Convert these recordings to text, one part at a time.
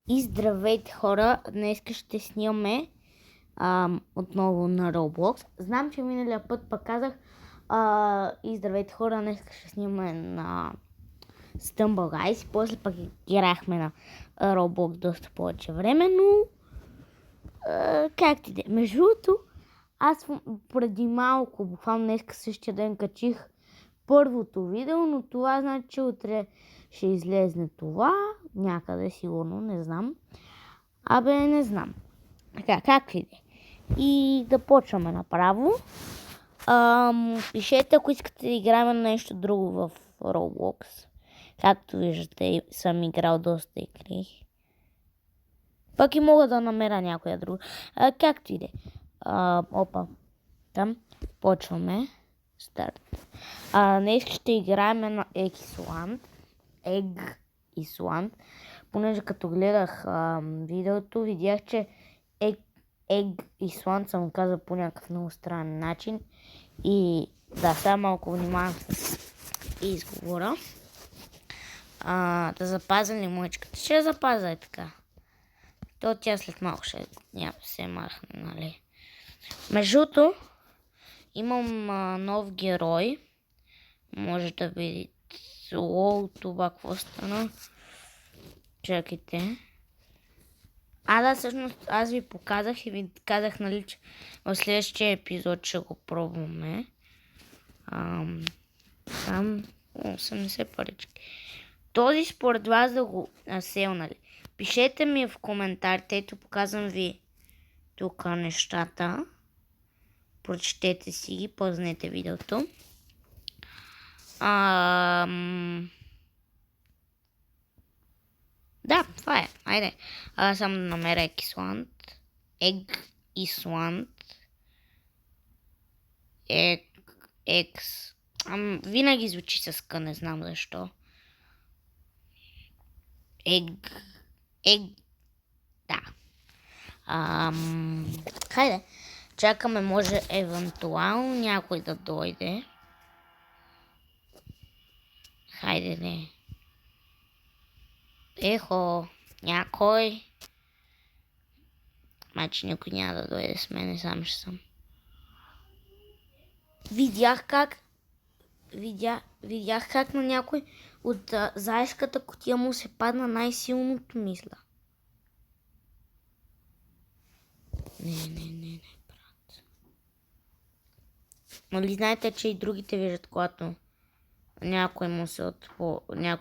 И здравейте хора, днес ще снимаме отново на Roblox. Знам, че миналия път пък казах и здравейте хора, днес ще снимаме на Stumble Guys. После пък играхме на Roblox доста повече време, но как ти де? Между другото, аз преди малко, буквално днес същия ден качих първото видео, но това значи, че утре ще излезне това. Някъде сигурно, не знам. Не знам. Така, как ли де? И да почваме направо. Пишете, ако искате да играем на нещо друго в Roblox. Както виждате, съм играл доста игри. Пък и мога да намеря някоя друга. Както и де. Опа. Там. Почваме. Старт. Днес ще играем на Egg Island. Понеже като гледах видеото, видях, че Egg Island съм казал по някакъв много странен начин. И да, сега малко внимавам с изговора. Да запазя ли мъчката? Ще я запазя и така. То тя след малко ще няма се махне, нали? Междуто, имам нов герой. Може да видите. Това какво стана? Чакайте. Да, всъщност аз ви показах и ви казах, нали, че в следващия епизод ще го пробваме. Там 80 парички. Този според вас да го нали? Пишете ми в коментарите, ето показвам ви тук нещата. Прочетете си ги, познете видеото. Да, това е. Айде. Само да намеря Egg Island. Винаги звучи с К, не знам защо. Да. Хайде. Чакаме, може евентуално някой да дойде. Хайде, не. Ехо, някой. Значи никой няма да дойде с мене, сам ще съм. Видях как на някой от заешката кутия му се падна най-силното, мисля. Не, брат. Нали знаете, че и другите виждат, когато някой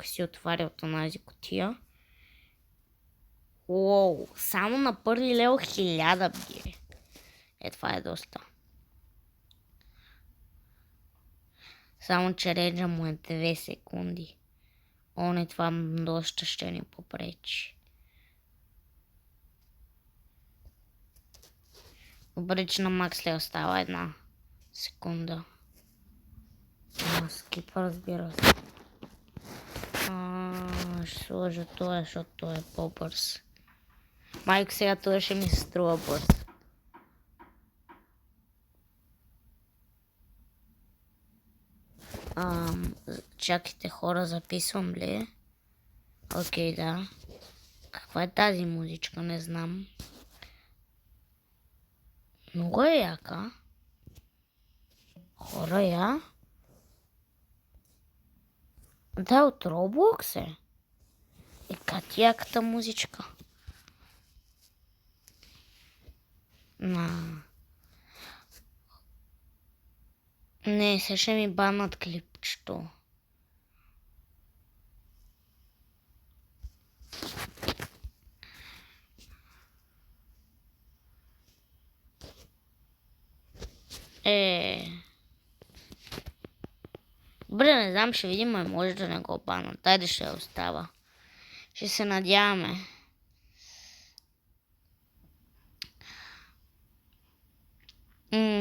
си отваря от онази кутия. Уоу, само на първи лево 1000 бие. Това е доста. Само че реджа му е 2 секунди. Не, това доста ще ни попречи. Добре, че на Макс ли остава 1 секунда. Скипа, разбира се. Ще сложа това, защото това е по-бърз. Майко, сега това ще ми се струва бърз. Чакайте хора, записвам ли? Окей, да. Каква е тази музичка? Не знам. Много е яка. Хора, я? Да, от Roblox е. Как яката музичка? Не, сега ще ми банат клипчето. Добре, не знам, ще видим, може да не го банат. Айде ще остава. Ще се надяваме.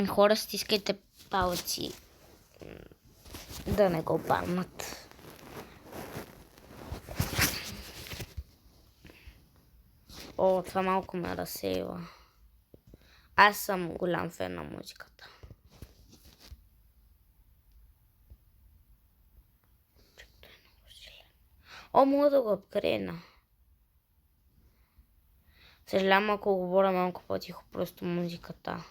Хора, стискайте палци да не го банат. Това малко ме разсейва. Аз съм голям фен на музиката. Мога да го апгрейна. Съжалявам, ако говоря малко по-тихо, просто музиката.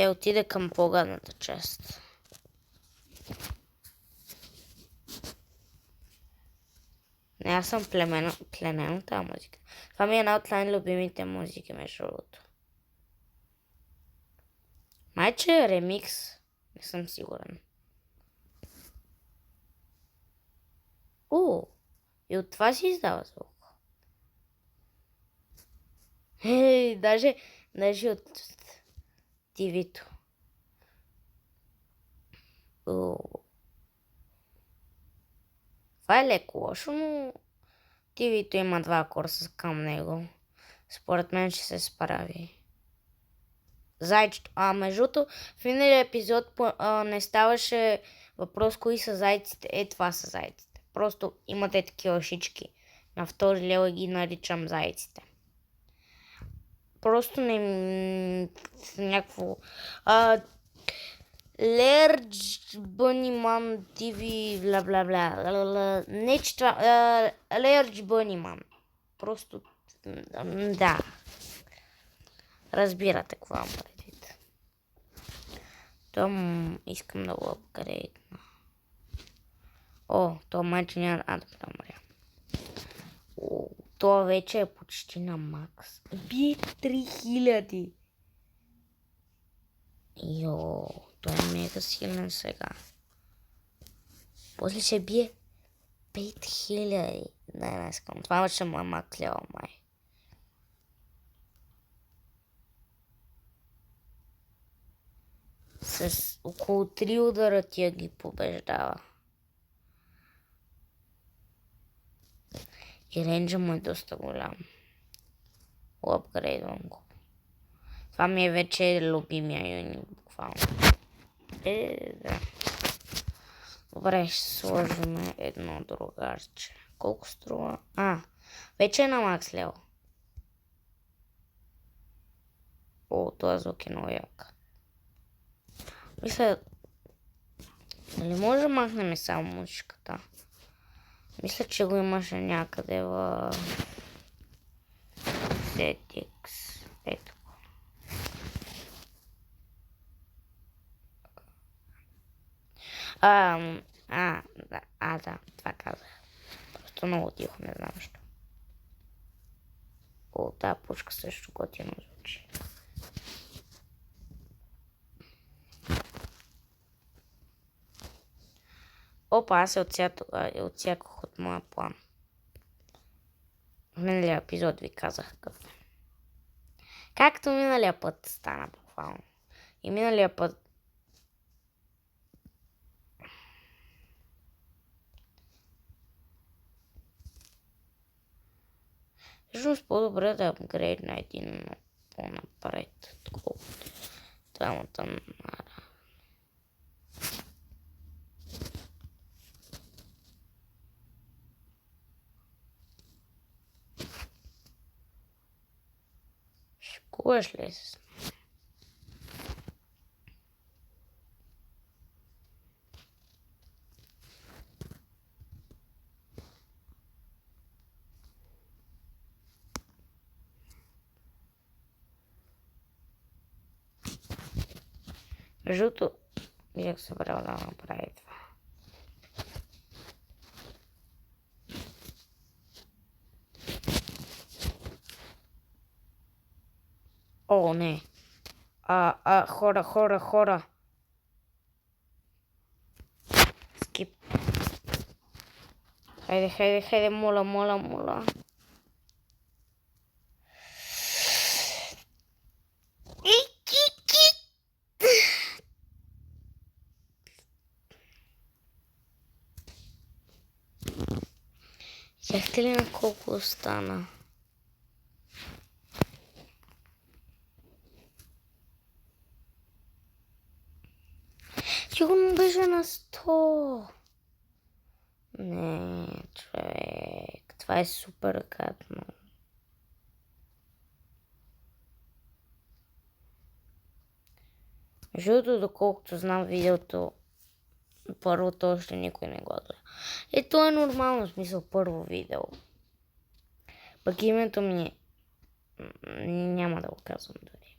Отиде към по-гадната част. Не, аз съм пленен от тази музика. Това ми е една от най-любимите музики, между другото. Майче е ремикс. Не съм сигурен. И от това си издава звук. Даже от TV-то. Това е леко лошо, но TV-то има 2 курса към него. Според мен ще се справи. Зайчето. Между другото, в миналия епизод не ставаше въпрос кои са зайците. Това са зайците. Просто имате такива шички. На втори лева ги наричам зайците. Просто не някакво... Large Bunnyman TV, бла бла бла. Не че това... Large Bunnyman. Просто... Да. Разбирате какво имам предвид. Том искам да го апгрейдна. То майче няма да умря. Това вече е почти на макс. Бие 3000. Той е мега силен сега. После ще бие 5000. Не искам. Това вече му е макс лева май. С около 3 удара тия ги побеждава. И рейнджа му е доста голям. Апгрейдвам го. Това ми е вече любимия юник, буквално. Да. Добре, ще сложим едно другарче. Колко струва? Вече е на макс лево. Това звук е много як. Мисля, дали може да махнем само музиката? Мисля, че го имаше някъде в Settings. Ето. Да, това казах. Просто много тихо, не знам защо. Тази пушка също готино звучи. Аз се отсякох от моя план. В миналия епизод ви казах какъв. Както миналия път стана буквално. И миналия път всъщност по-добре да апгрейд на един по-напред. Двамата нара. Шикуваш ли се? Жълто бях събрал да направи това. Не. Хора. Скип. Хайде, моля. Яхте ли на колко остана? Сигурно беше на 100. Не, човек. Това е супер гадно. Жълто, доколкото знам, видеото Първото още никой не го гледа. То е нормално, в смисъл първо видео. Пък името ми няма да го казвам дори.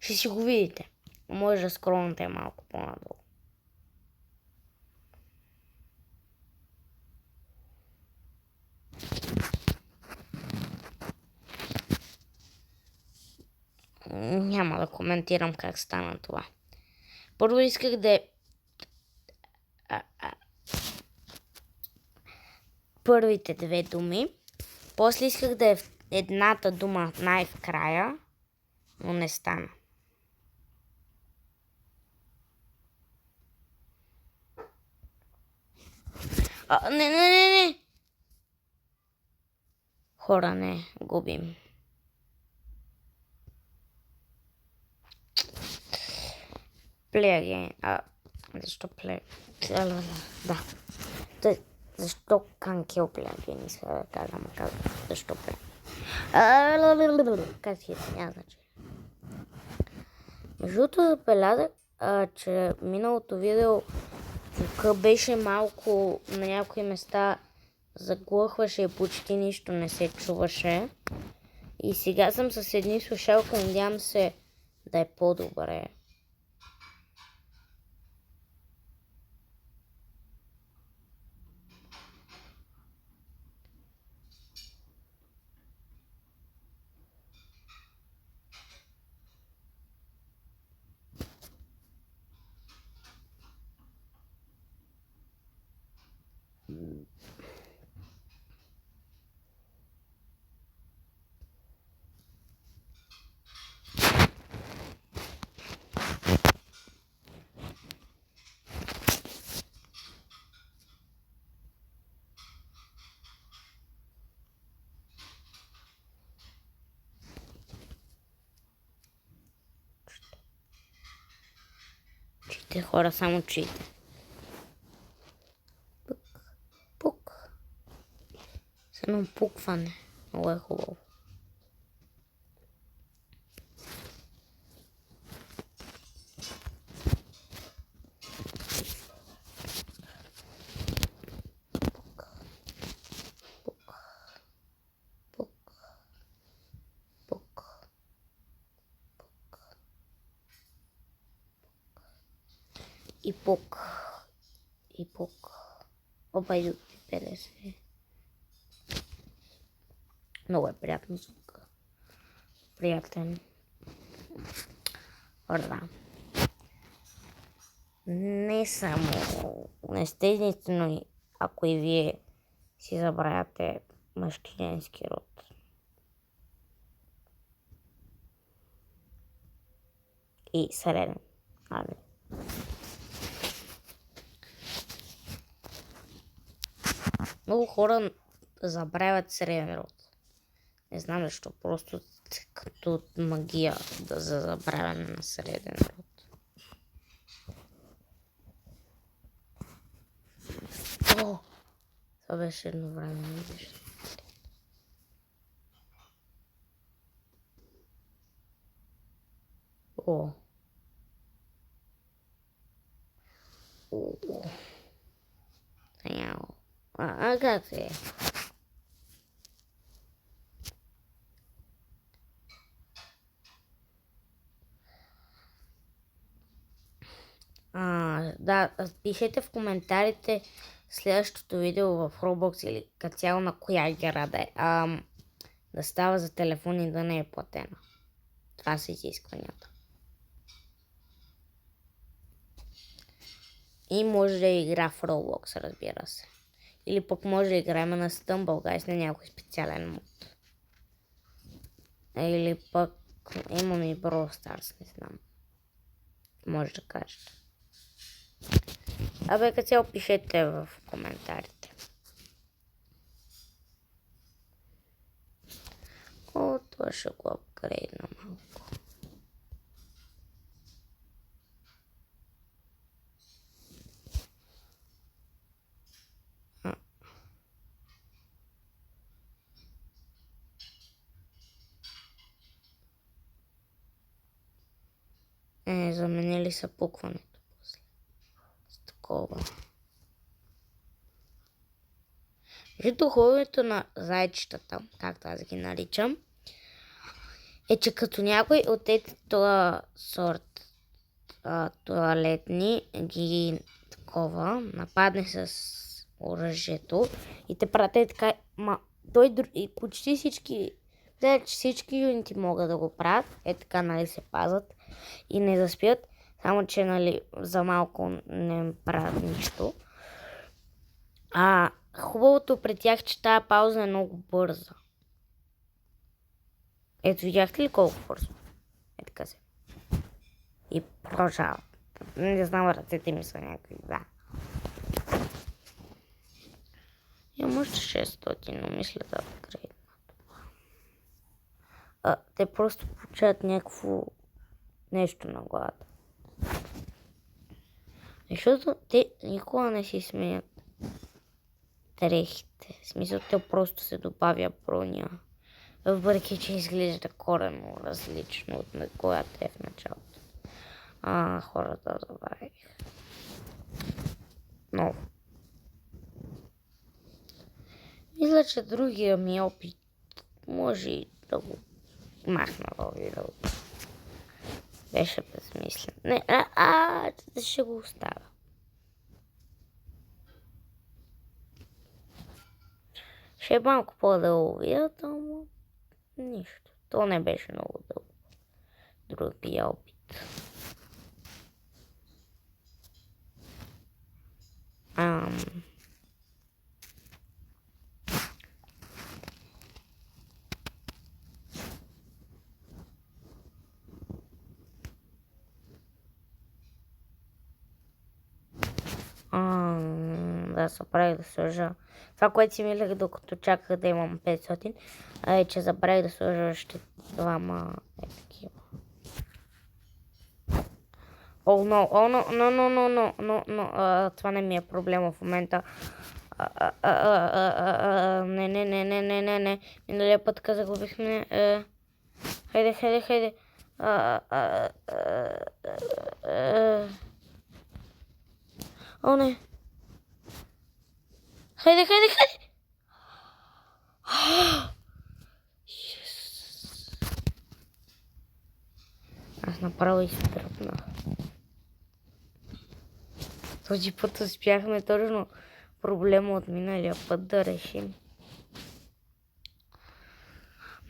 Ще си го видите. Може да скролнете малко по-надолу. Няма да коментирам как стана това. Първо исках да е първите две думи. После исках да е едната дума най-в края, но не стана. Не. Хора, не, губим. Play again. Защо play? Да. Защо can't kill play again? Иска да кажа, ама казвам. Защо play? Как си няма значение. Между другото забелязах, че миналото видео звука беше малко на някои места заглъхваше и почти нищо не се чуваше. И сега съм с едни слушалки, надявам се да е по-добре. Чуйте, хора, само чуйте. Пук. С едно пукване. Много е хубаво. И пук. Опа, иду пипеде се. Много е приятно звук. Приятен. Да. Не само не сте единствено, ако и вие си забравяте мъжки женски род. И среден. Много хора забравят среден род. Не знам защо, просто като магия за забравяне на среден род. Това беше едно време. Как се е? Да, пишете в коментарите следващото видео в Roblox или като цяло на коя игра да е. Да става за телефон и да не е платена. Това са изискванията. И може да игра в Roblox, разбира се. Или пък може да играем на Stumble Guys на някой специален мод. Или пък имам и Brawl Stars, не знам. Може да кажете. Като цяло пишете в коментарите. Това ще го апгрейдна малко. Заменили са пукването. С такова. Виждате, хубавото на зайчетата, както аз ги наричам, е, че като някой от тези това сорт туалетни ги такова нападне с оръжието и те пратят така, и почти всички юнити могат да го правят, така, нали, се пазат и не заспят, само че, нали, за малко не правят нищо. Хубавото при тях, че тази пауза е много бърза. Ето, видяхте ли колко бързо? Така се. И продължава. Не знам, ръцете ми са някакви, да. Имам още 600, но мисля да апгрейдна това. Те просто получават някакво нещо на главата. Защото те никога не си сменят дрехите. В смисъл, те просто се добавя броня. Въпреки че изглежда коренно различно от която е в началото. Хората забравих. Но мисля, че другия ми опит може и да го махна в видеото. Беше безмислен. Не, ще го оставя. Ще е малко по-дълго видеото, но нищо. То не беше много дълго. Другия опит. Да, забравих да сложа. Това, което си мислех, докато чаках да имам 500, е, че забравих да сложа още двама такива. No. Това не ми е проблема в момента. Не. Миналия път загубихме. Хайде. О, не. Хайде. Аз направо изтръпнах. Този път успяхме точно проблема от миналия път да решим.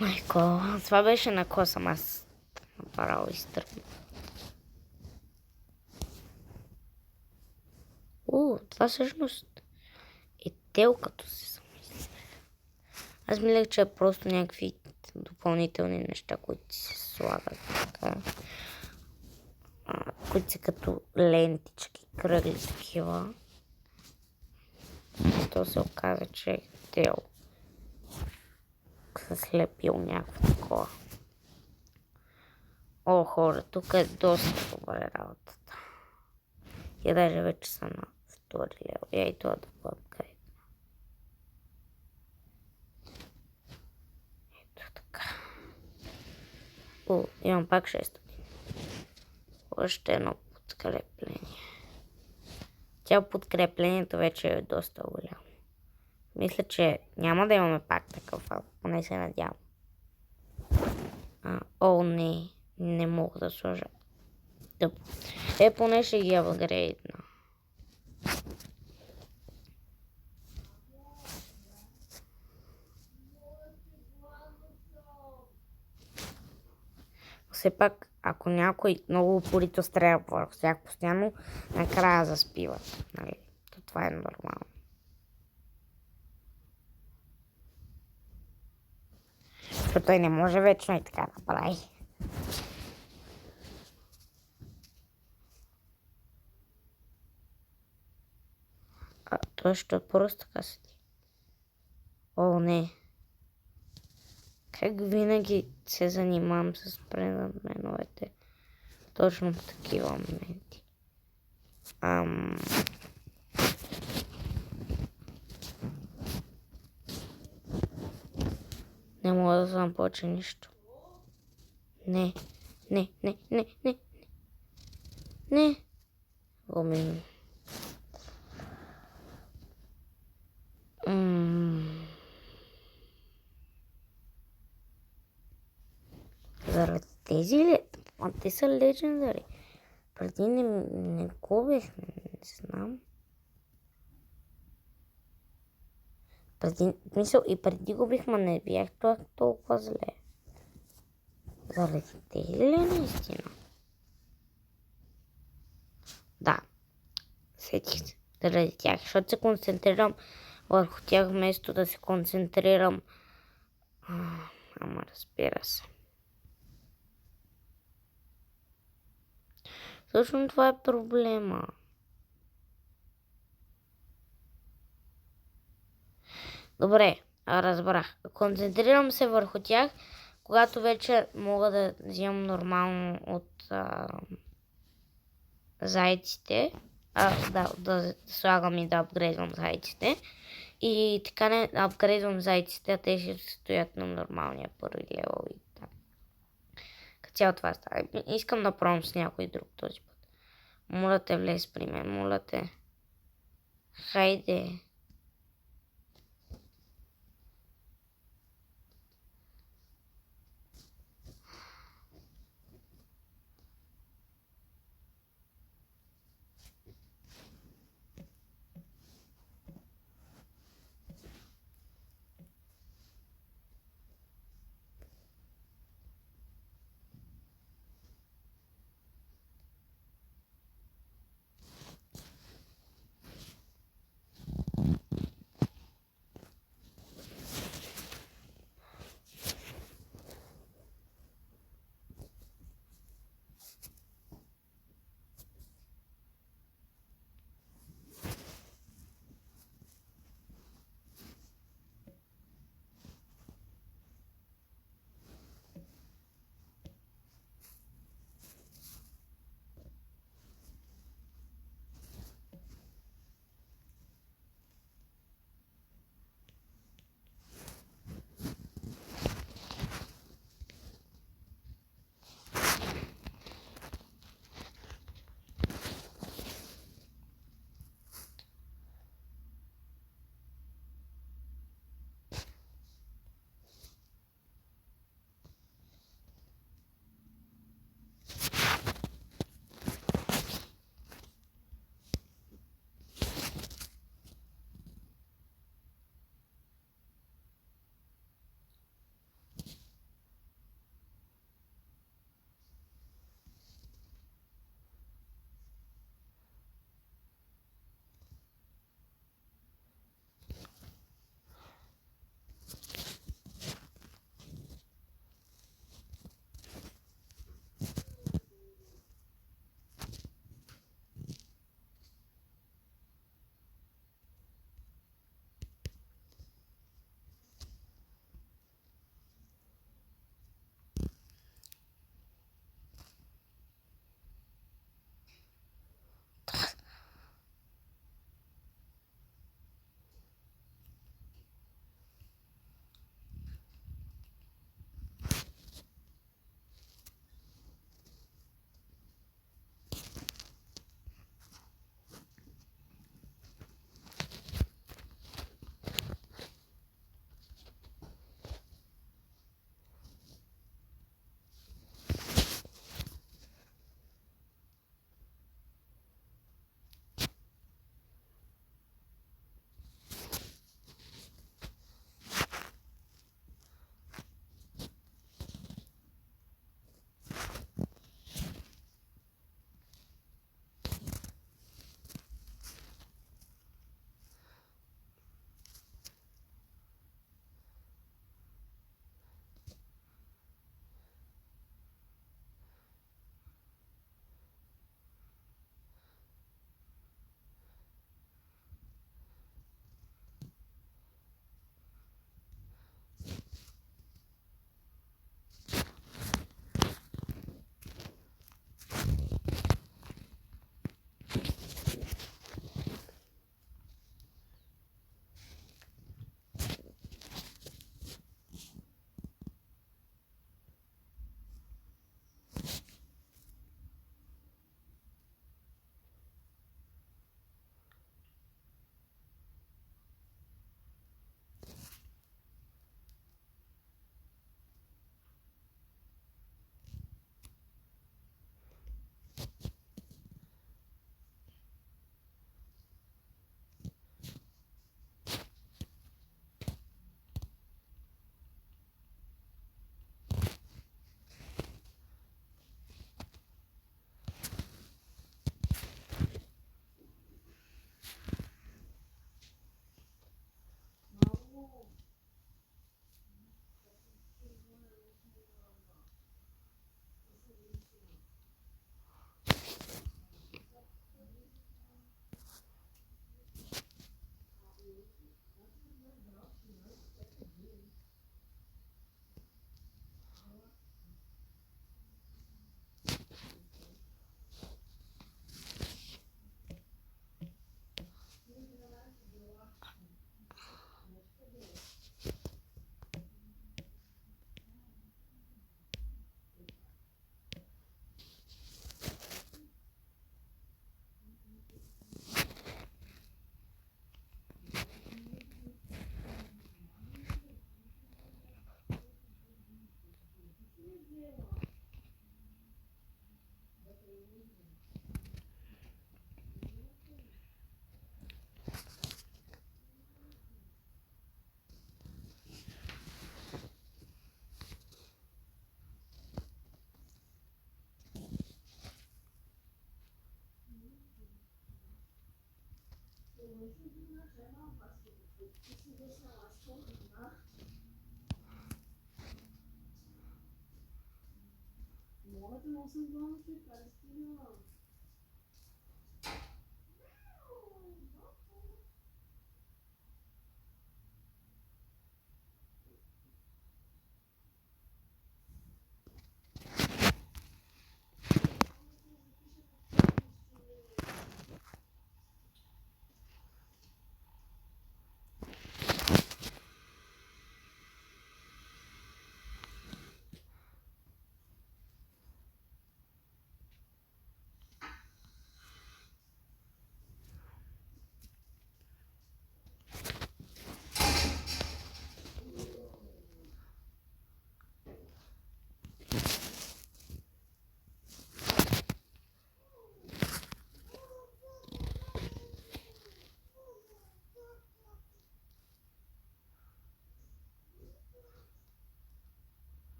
Майко, това беше на косъм, аз направо изтръпнах. Това всъщност е тел, като се замислях. Аз мислех, че е просто някакви допълнителни неща, които се слагат така. Които са като лентички, кръгли такива. То се оказа, че е тел. Се слепил някакво такова. Хора, тук е доста добре работата. И даже вече са на втори левел. И това да го апгрейдна. Ето така. Имам пак 600. Още едно подкрепление. Тя подкреплението вече е доста голямо. Мисля, че няма да имаме пак такъв, поне се надявам. Не мога да сложа. Поне ще ги апгрейдна. Все пак, ако някой много упорито стреля върху тях постоянно, накрая заспиват. Нали? Това е нормално. Защото той не може вечно и така да прави. Той ще просто така седи. Не. Как винаги се занимавам с предметовете. Точно в такива моменти. Не мога да знам повече нищо. Не. Не. Ами... Заради тези ли? А те са легендари. Преди не губех, не знам. Мисъл, и преди губих, ма не бях толкова зле. Заради тези ли наистина? Да. Сетих се. Заради тях, защото се концентрирам върху тях, вместо да се концентрирам. Ама разбира се. Точно това е проблема. Добре, разбрах. Концентрирам се върху тях, когато вече мога да взимам нормално от зайците. Да слагам и да апгрейдвам зайците. И така не апгрейдвам зайците, а те ще стоят на нормалния първи левел и така. Като цяло това става. Искам да пробвам с някой друг този път. Моля те, влез при мен, моля те. Хайде.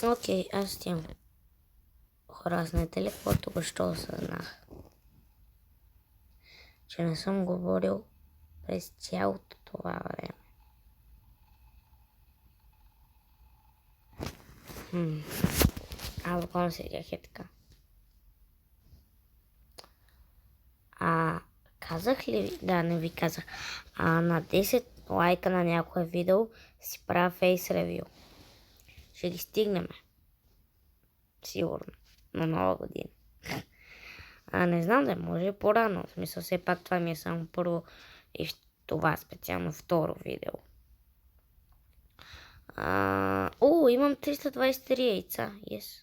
Окей, аз имам хора, знаете ли какво току-що осъзнах? Че не съм говорил през цялото това време. Аз буквално седях е така. Казах ли ви? Да, не ви казах. На 10 лайка на някое видео си правя фейс ревю. Ще ги стигнем. Сигурно. На Нова година. Не знам да може по-рано. В смисъл, все пак това ми е само първо и това специално второ видео. Имам 323 яйца. Yes.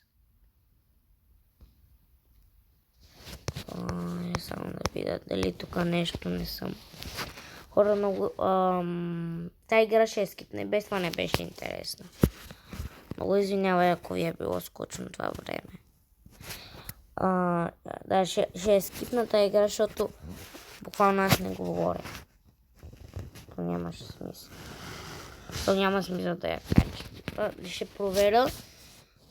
Само да видя дали тук нещо не съм. Хора много... Тая игра ще скипне. Без това не беше интересно. Много извинявай, ако ви е било скучно това време. Да, ще скипна тая игра, защото буквално аз не говоря. То нямаше смисъл. То няма смисъл да я кача. Ще проверя.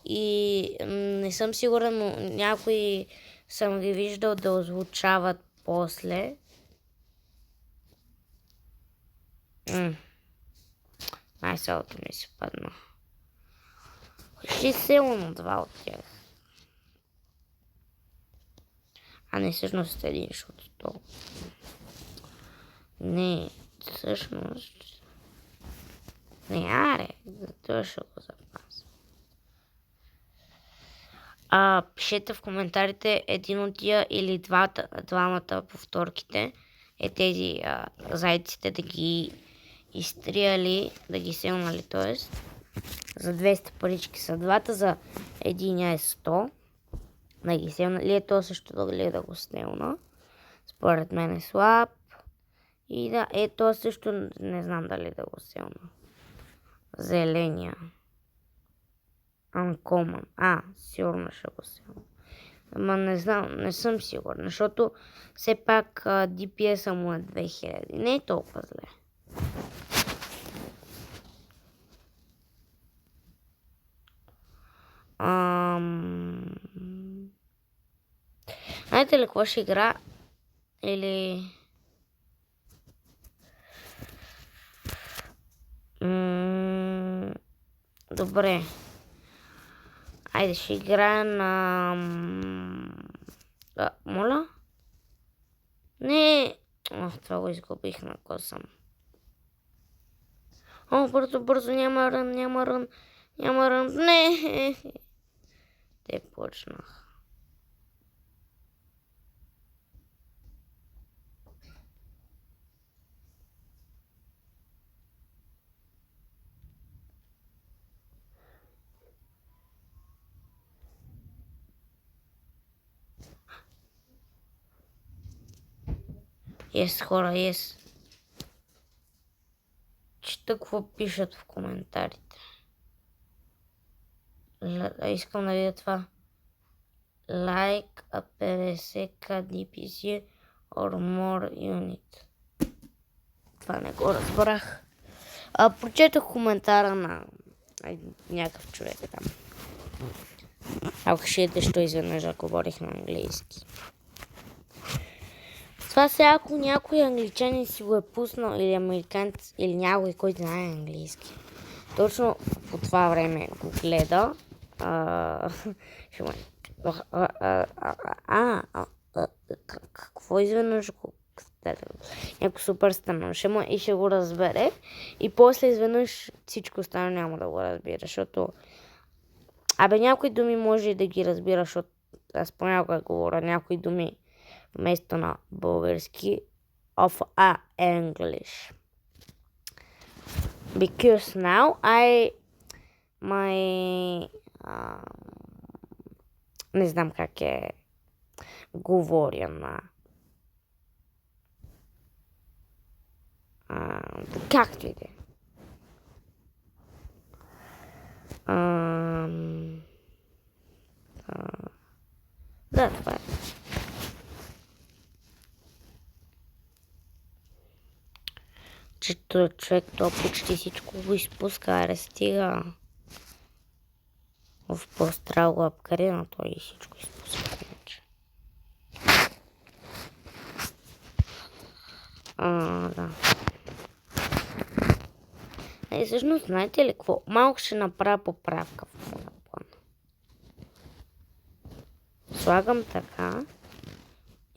И не съм сигурен, но някои съм ги виждал да озвучават после. Най-селото ми се падна. Ще силно два от тях. Не, всъщност един, защото то... Не, всъщност... Не, за това ще го запазя. Пишете в коментарите един от тия или двамата повторките е тези зайците да ги изтрияли, да ги селнали, т.е. за 200 парички са двата, за единия е 100. Да ги селнали, то също да го селна. Според мен е слаб. И да, то също не знам дали да го селна. Зеления. Uncommon. Сигурно ще го селна. Ама не знам, не съм сигурна, защото все пак DPS-а му е 2000. Не е толкова зле. Знаете ли какво ще игра? Или... Добре. Айде, ще играя на... Моля? Не! Това го изгубих на косъм. Бързо, няма рън. Не! Те почнах. Хора. Чета какво пишат в коментарите. Искам да видя това. Like a 50k DPC or more unit. Това не го разбрах. Прочетох коментара на някакъв човек там. Ако ще що изведнъж да говорих на английски. Това сега, ако някой англичанин си го е пуснал, или американец, или някой, който знае английски. Точно по това време го гледа. Какво изведнъж го... Някой супер странно и ще го разбере. И после изведнъж всичко останало няма да го разбира, защото... някои думи може и да ги разбира, защото аз понякога говоря някои думи вместо на български of English. Because now не знам как е говоря на както и де. Да, това е. Че човек то почти всичко го изпуска, стига в по-строго апгрейдна, той и всичко изпуска. Да. Всъщност, знаете ли какво? Малко ще направя поправка в моя план. Слагам така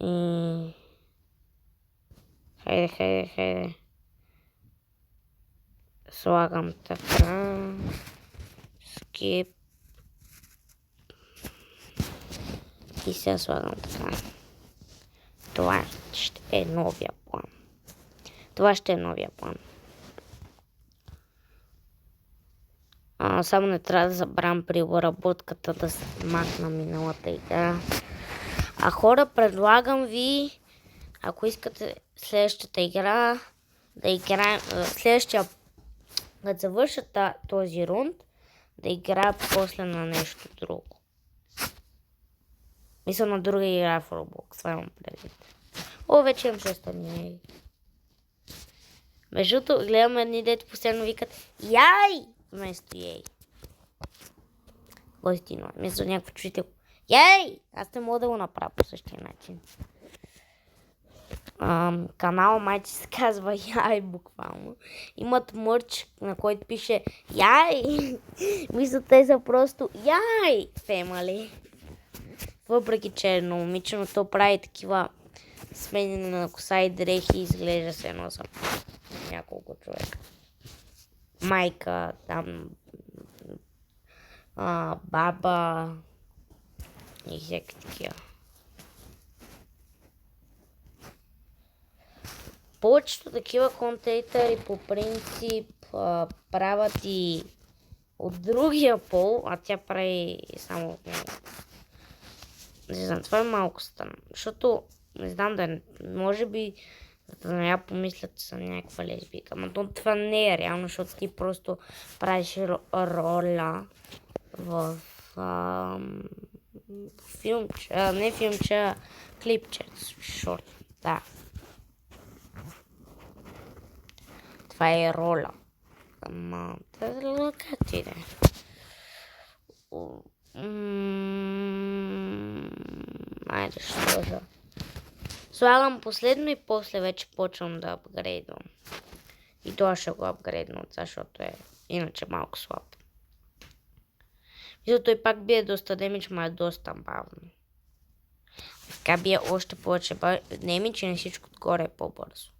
и... Хайде. Слагам така. Skip. И сега слагам така. Това ще е новия план. Само не трябва да забравям при обработката да се махна миналата игра. Хора, предлагам ви, ако искате следващата игра, да играем следващия, като завърша този рунд, да играя после на нещо друго. Мисля на друга игра в Roblox, това имам предвид. Вече имам 6 дни. Между другото, гледам едни дете постоянно викат яй! Вместо ей. Гостино. Мисля някакво чуете. Яй! Аз не мога да го направя по същия начин. Канал майче се казва яй буквално. Имат мърч, на който пише яй! Мисля, те са просто яй! Фемали. Въпреки че е едно момиче, но то прави такива сменени на коса и дрехи и изглежда се едно за няколко човека. Майка, там баба и всеки такива. Повечето такива контентъри по принцип правят и от другия пол, а тя прави само от него. Не знам, това е малко странно, защото не знам може би да не я помислят, че съм някаква лесбийка. Но това не е реално, защото ти просто правиш роля в филмче, не филмче, а клипче, шорт, да. Това е роля. Как ти да? Айде, ще сложа. Слагам последно и после вече почвам да апгрейдвам. И това ще го апгрейдна, защото е иначе малко слаб. И той пак бие доста демидж, ма е доста бавно. Така бие още повече демидж и на всичко отгоре е по-бързо.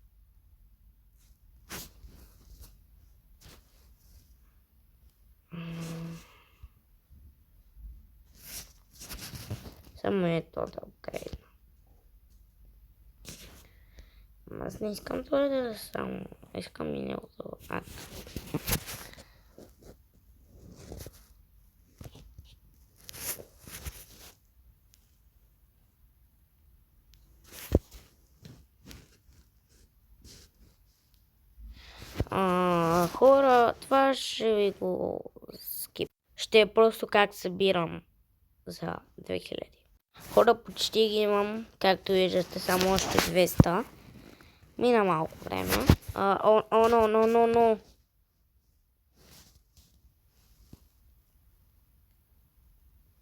Само е то да апгрейдна. Аз не искам това да само. Искам и неговото акт. Хора, това ще ви го скип. Ще е просто как събирам за 2000. Хора, почти ги имам, както виждате, само още 200. Мина малко време. Но.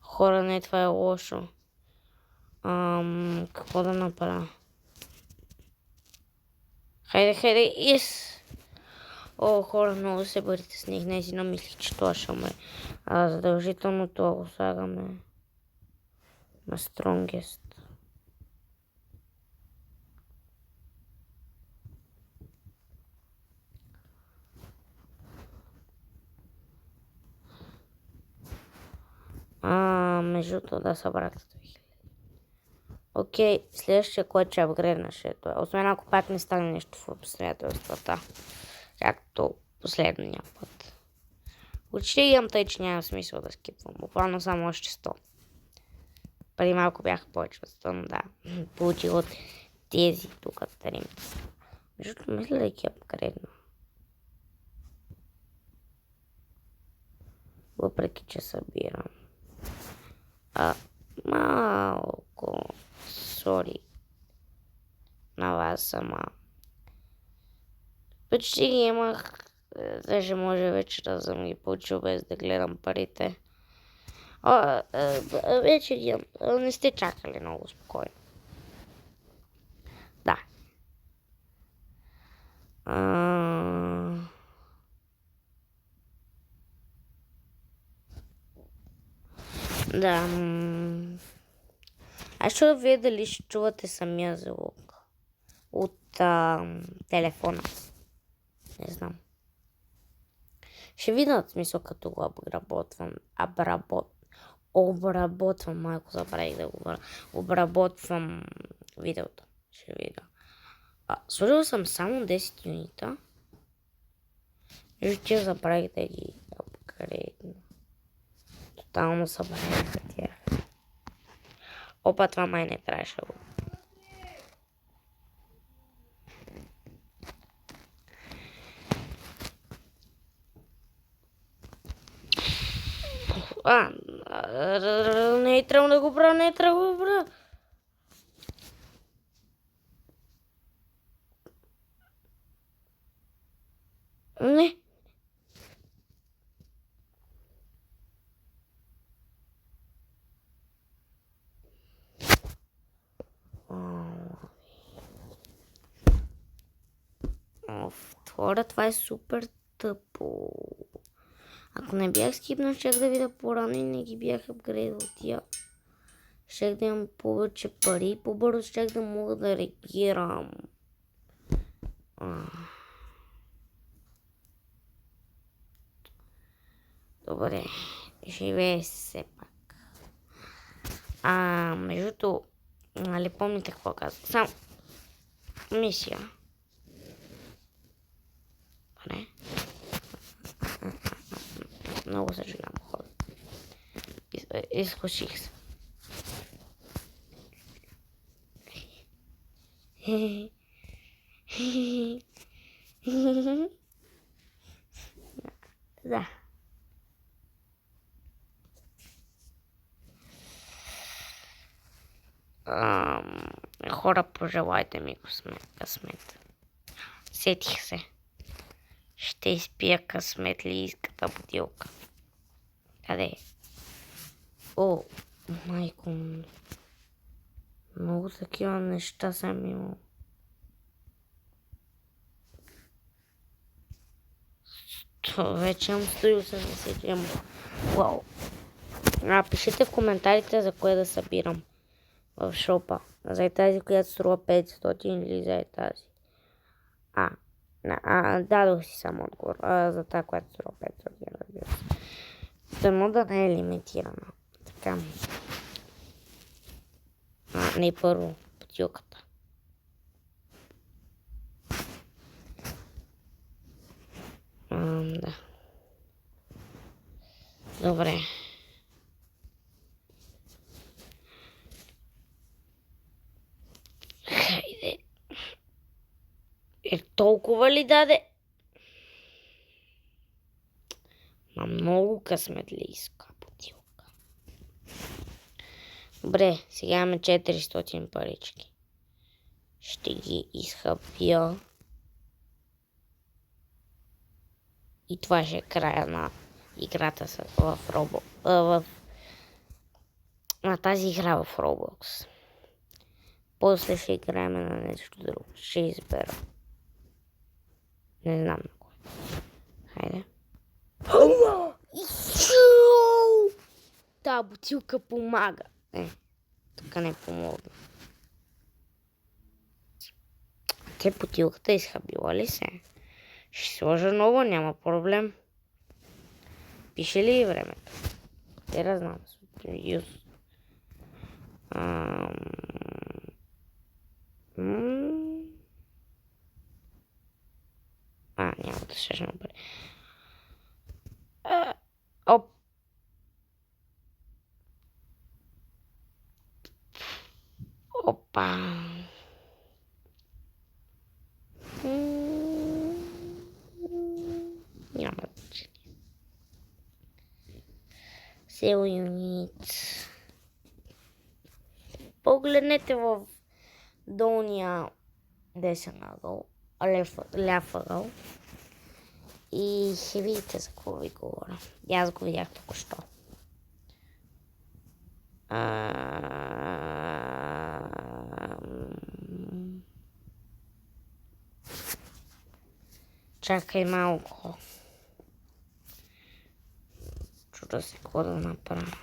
Хора, не, това е лошо. Какво да направя? Хайде, yes! Хора, много се притесних. Наистина мислих, че това ще ме. Задължително това го слагаме на strongest. Между това да събрах 2000. Окей, следващия, който ще апгрейднаш е това. Освен ако пак не стане нещо в обстоятелствата. Както последния път. Почти имам тъй, че няма смисъл да скипвам. Буквално само още 100. Преди малко бяха повече от 100, но да. Получих от тези тук тарим. Защото мисля да ги апгрейдна. Въпреки, че събирам. Малко. Сори. На вас сама. Почти ги имах. Даже може вече да съм ги получил без да гледам парите. Вече ги имам. Не сте чакали много спокойно. Да. Да. Ще да вие дали ще чувате самия звук от телефона. Не знам. Ще видят смисъл като го Обработвам, малко забравих да говоря. Обработвам видеото. Ще видя. Сложил съм само 10 юнита. Вижте, забравих да ги апгрейдна. Тотално забравих тях. Опа, това май не трябваше да го. Не е трябвало да го правя, не е трябвало да го правя. Не. Втора, това е супер тъпо. Ако не бях скипнал, щях да видя по-рано и не ги бях апгрейдал тия. Щях да имам повече пари и по-бързо щях да мога да реагирам. Добре, живее се пак. Междуто, нали помните какво казах? Само мисия. Добре. Много съжалявам хора. Изкуших се. Да. Хора, пожелайте ми късмет. Сетих се. Ще изпия късметлийската бутилка. Къде е? О, майко. Много такива неща съм имал. Вече имам 180 гема. Вау. Пишете в коментарите за кое да събирам в шопа. За тази, която струва 500 или за тази. Дадох си само отговор. За тази, която струва 500, разбира се. Дано да не е лимитирана. Така. Не първо, бутилката. Да. Добре. Хайде. Толкова ли даде? Много късметлийска бутилка. Добре, сега имаме 400 парички. Ще ги изхъпя. И това ще е края на играта в Roblox. На тази игра в Roblox. После ще играем на нещо друго. Ще избера. Не знам на кое. Хайде. Та бутилка помага. Тук не помогна. Те бутилката изхабила ли се? Ще сложа нова, няма проблем. Пише ли времето? Те разнам. Няма да се напред. Оп. Опа. Няма значение. Sell units. Погледнете в долния десен ъгъл, ляв ъгъл и ще видите за какво ви говоря. И аз го видях току-що. Чакай малко. Чуда се какво да направя.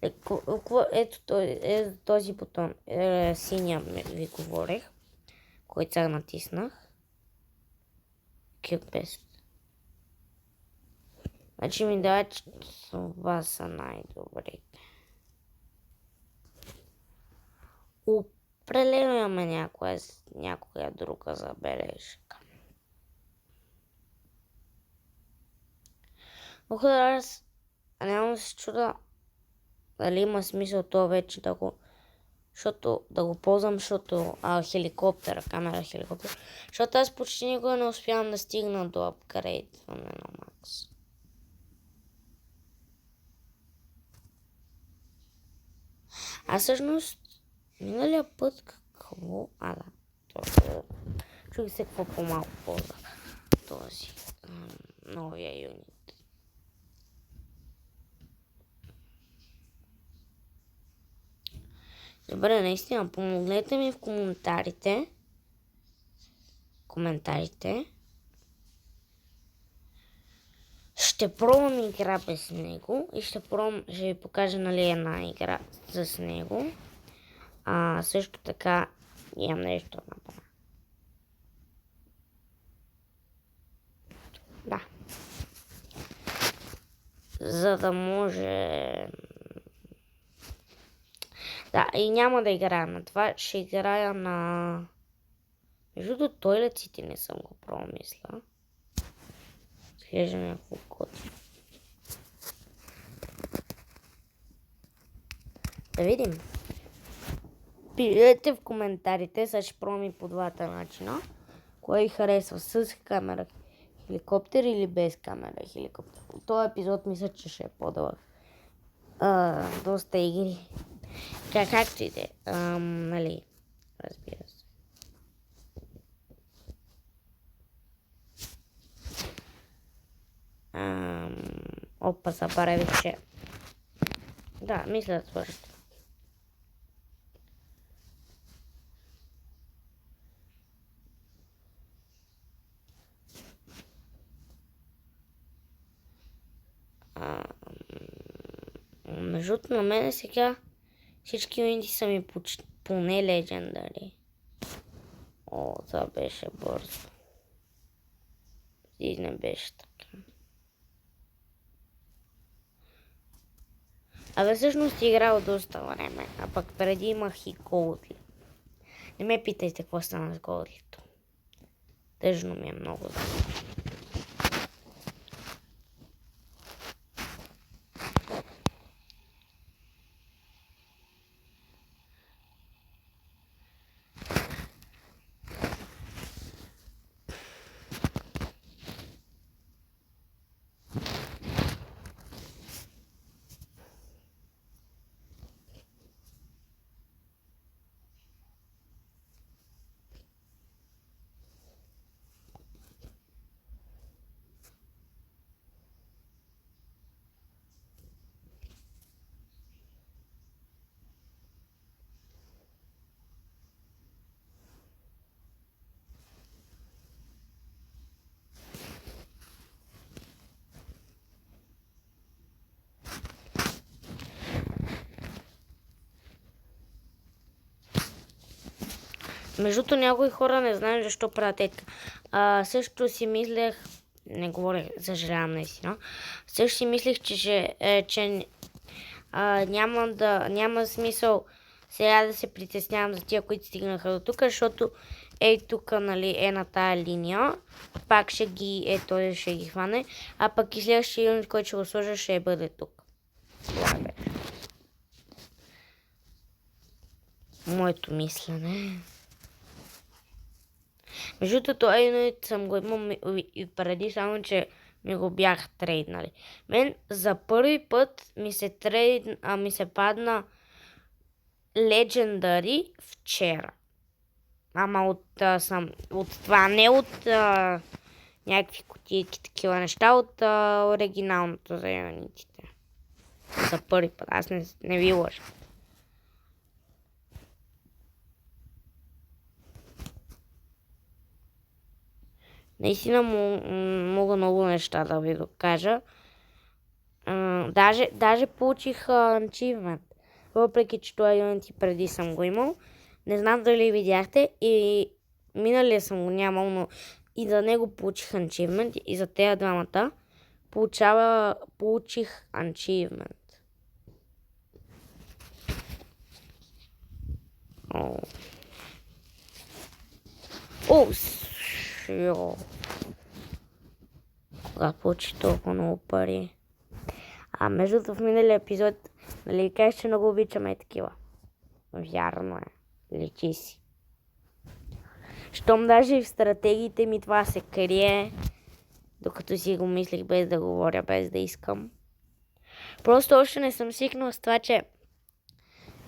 Ето този бутон, синя ви говорех, който сега натиснах. Cube. Значи ми дава, че това са най-добри. Определено имаме някоя друга забележка. Аз няма да се чуда дали има смисъл това вече да го ползвам, защото хеликоптера, камера хеликоптер. Защото аз почти никога не успявам да стигна до апгрейдване на макс. А всъщност, миналия път какво? Чух се какво по-малко ползва този новия юнит. Добре, наистина, помогнете ми в коментарите. Ще пробвам игра без него и ще ви покажа една игра с него. Също така имам нещо да направя. Да. За да може... Да, и няма да играя на това. Ще играя на... Между другото, тойлетците не съм го промисля. Изглежда някакво готино. Да видим. Пишете в коментарите, сега ще пробвам по двата начина. Кое ви харесва, с камера хеликоптер или без камера хеликоптер. Този епизод мисля, че ще е по-дълъг. Доста игри. Както и де. Нали, разбира се. Опа, забравих, че... Да, мисля да свършите. Между на мене сега всички юнити са ми поне легендари. Това беше бързо. И не беше така. Всъщност играл доста време, а пък преди имах и Голдли. Не ме питайте какво стана с Голдлито. Тъжно ми е много. Междуто някои хора не знаят защо правят така. Също си мислех, не говоря, съжалявам наистина, също си мислех, че няма смисъл сега да се притеснявам за тия, които стигнаха до тук, защото тук, нали, на тая линия, пак той ще ги хване, а пък и следващия юнит, който ще го сложа, ще бъде тук. Това бе. Моето мислене. Между това юнит съм го имал и преди, само че ми го бях трейднали. Мен за първи път ми се падна Legendary вчера. Ама от това, не от някакви кутийки, такива неща, от оригиналното за юнитите. За първи път, аз не ви лъжа. Наистина мога много неща да ви докажа. Даже получих achievement. Въпреки, че това Unity преди съм го имал. Не знам дали видяхте и миналия съм го нямал, но и за него получих achievement и за тези двамата получих achievement. Кога получи толкова много пари? Между в миналия епизод, нали кажеш, че много обичаме такива. Вярно е. Личи си. Щом даже и в стратегиите ми това се крие, докато си го мислих без да говоря, без да искам. Просто още не съм свикнала с това, че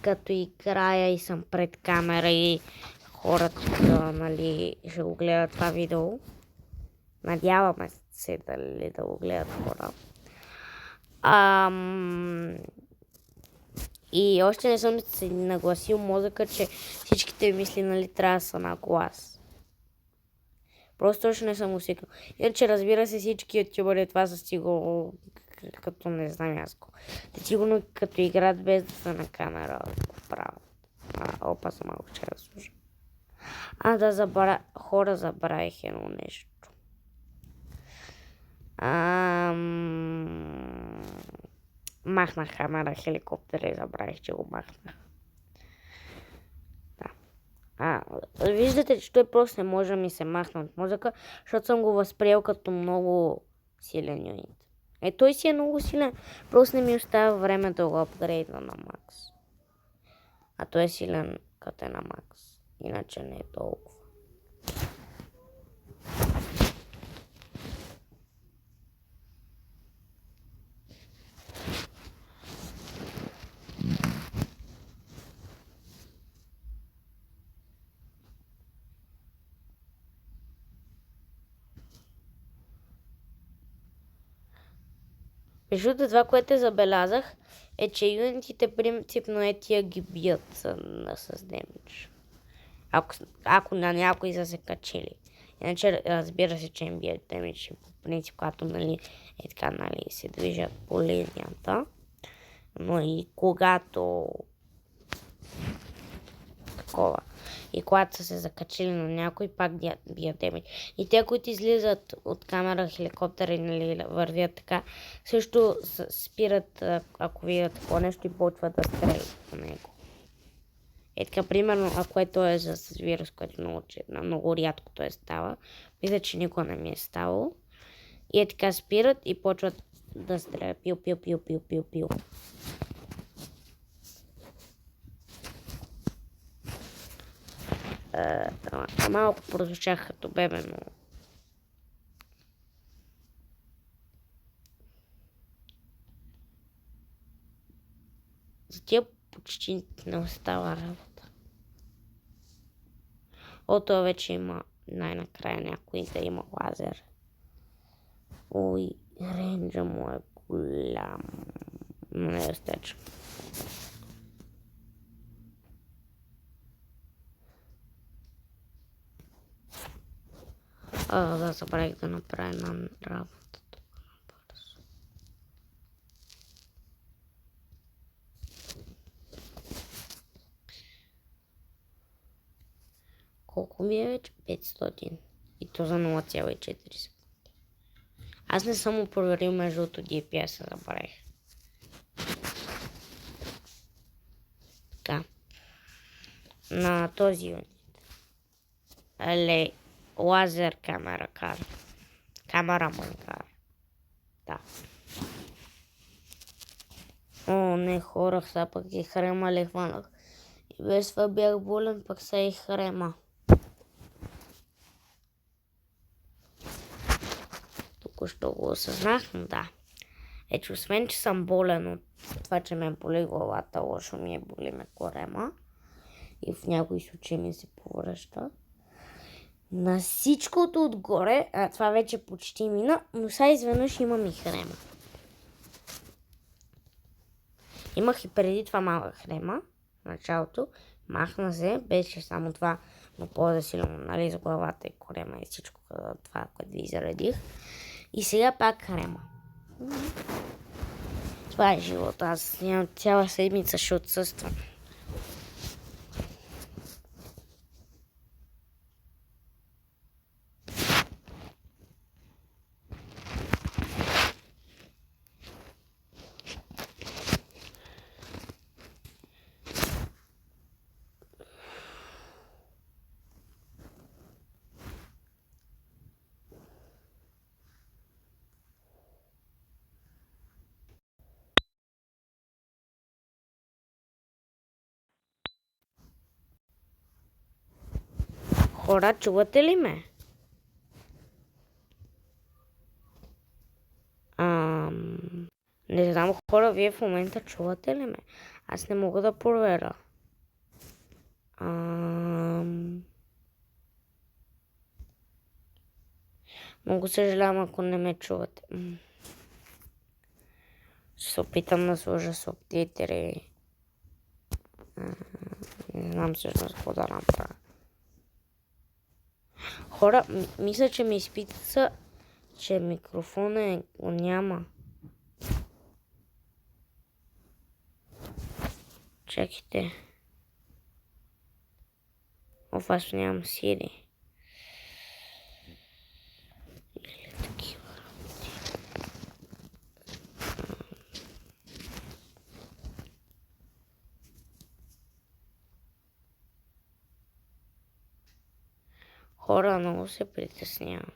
като играя и съм пред камера и хората, нали, ще го гледат това видео. Надяваме се да го гледат хора. И още не съм се нагласил мозъка, че всичките мисли, нали, трябва да са на глас. Просто още не съм усикнал. Иначе, разбира се, всички ютубъри това са сигурно като не знам аз го. Те сигурно като играят без да са на камера го правят. Опа, съм малко че да служа. Хора, забравих едно нещо. Махнах камера, хеликоптера и забравих, че го махнах. Да. Виждате, че той просто не може да ми се махне от мозъка, защото съм го възприел като много силен юнит. Той си е много силен, просто не ми остава време да го апгрейдна на макс. А той е силен като е на макс, иначе не е толкова. Между това, което забелязах, е, че юнитите принципно тия ги бият с демидж. Ако на някои са се качили. Иначе разбира се, че им бият демидж по принцип, когато нали, така, нали, се движат по линията. Но и когато и когато са се закачили на някой, пак бият демидж. И те, които излизат от камера, хеликоптера и нали, вървят така, също спират, ако видят такова нещо и почват да стрелят по него. Така, примерно, ако той е с вирус, което много рядко той става, мисля, че никога не ми е ставало. И така спират и почват да стрелят. Пил. Малко прозвучах като бебе, но... За тия почти не остава работа. Това вече има най-накрая някой да има лазер. Ой, рейнджа му е голям. Но не е достатъчно. Да, забравих да направя на работа тук набързо. Колко ми е вече? 500. И то за 0,4 секунди. Аз не съм го проверил между DPS-а, забравих. Така. На този юнит. Лазер камера кар. Камераман кар. Да. Не, хора, сега пък и хрема ли хванах. И без това бях болен, пък сега и хрема. Току-що го осъзнах, но да. Че освен, че съм болен от това, че ме боли главата, лошо ми е, боли ме корема. И в някои случаи ми се повръща. На всичкото отгоре, това вече почти мина, но сега изведнъж имам и хрема. Имах и преди това малка хрема, в началото, махна се, беше само това, но по-засилено, нали, за главата и корема и всичко това, което ви заредих. И сега пак хрема. Това е живота. Аз нямам цяла седмица, ще отсъствам. Хора, чувате ли ме? Не знам, хора, вие в момента чувате ли ме? Аз не мога да проверя. Много съжалявам, ако не ме чувате. Ще се опитам да сложа субтитри. Не знам всъщност какво да направя. Хора, мисля, че ми изписа, че микрофона го няма. Чакайте. Аз нямам Сири. Или такива работи. Хора, много се притеснявам.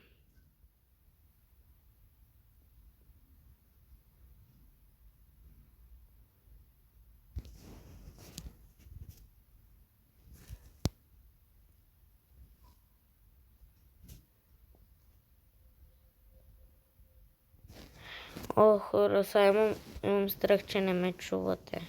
О, хора, сега имам страх, че не ме чувате.